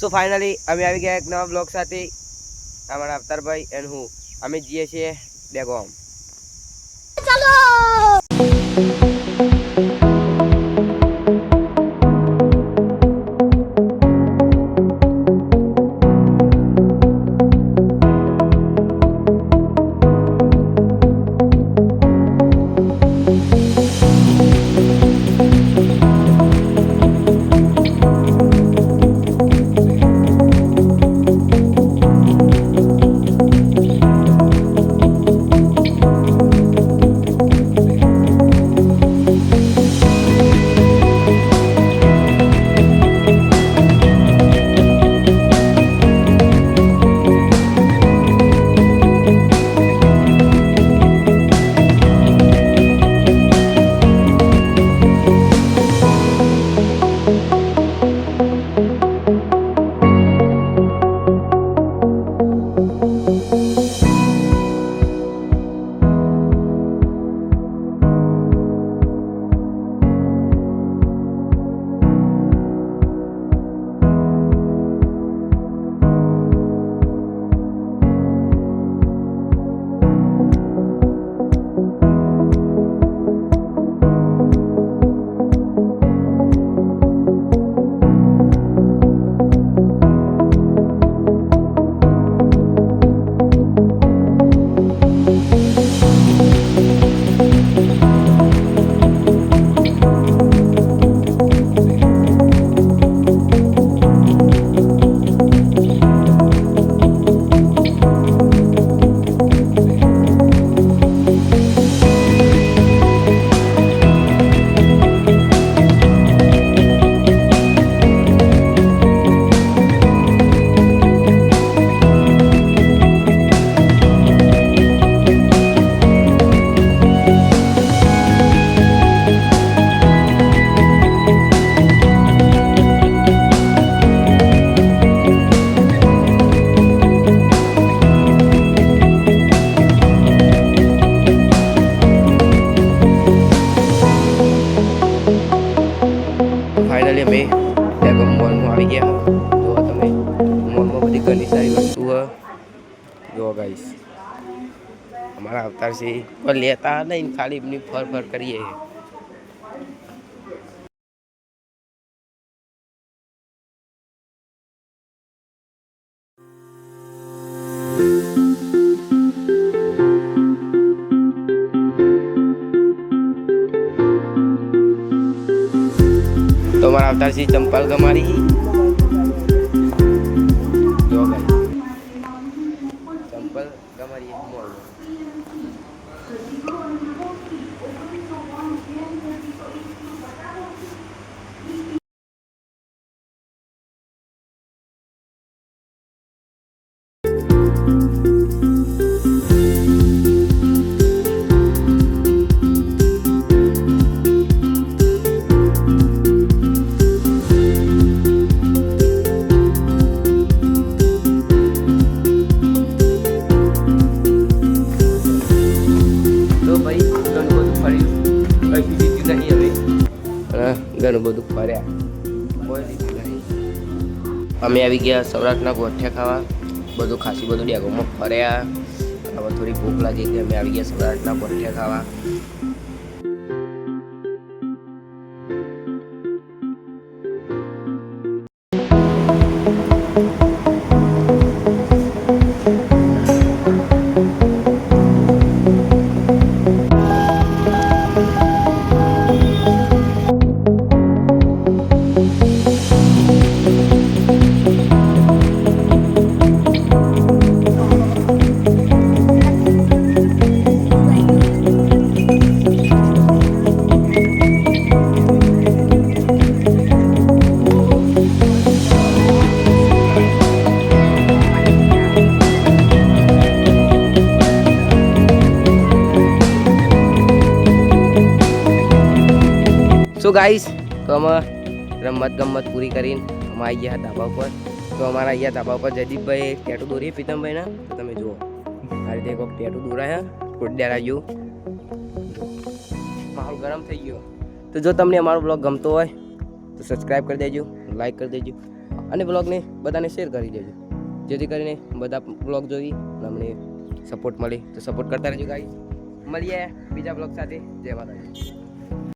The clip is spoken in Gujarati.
સો ફાઇનલી અમે આવી ગયા એક નવા બ્લોગ સાથે. અમારા અવતારભાઈ એન્ડ હું અમે જઈએ છીએ ડેગોમ. ચાલો ફાઇનલી અમે ડેગોમ મોલમાં આવી ગયા. જો તમે મોલમાં બધી ઘણી સારી વસ્તુ જો ગાઈસ અમારા અવતાર છે પણ લેતા નહીં, ખાલી એમની ફર કરીએ. તો અમારા અવતાર છે ચંપલ ગમારી. જો ગાઈસ ચંપલ ગમારી મોલ. ઘણું બધું ફર્યા, અમે આવી ગયા સૌરાષ્ટ્રના ગોઠિયા ખાવા. બધું ખાસી બધું ડેગોમાં ફર્યા. હવે થોડી ભૂખ લાગી કે અમે આવી ગયા સૌરાષ્ટ્રના ગોઠિયા ખાવા. સો ગાઈસ, તો અમે રમત ગમત પૂરી કરીને અમે આવી ગયા ધાબા ઉપર. તો અમારા અહીંયા ધાબા ઉપર જયદીપભાઈ ટેટુ દોરી પ્રીતમભાઈના. તો તમે જુઓ આ રીતે કોઈક ટેટુ દોરાયા ફૂટડેરા જેવું. માહોલ ગરમ થઈ ગયો. તો જો તમને અમારો બ્લોગ ગમતો હોય તો સબસ્ક્રાઈબ કરી દેજો, લાઈક કરી દેજો. અને બ્લોગને બધાને શેર કરી દેજો, જેથી કરીને બધા બ્લોગ જોઈ અને અમને સપોર્ટ મળે. તો સપોર્ટ કરતા રહેજો ગાઈસ. મળીએ બીજા બ્લોગ સાથે. જય માતાજી.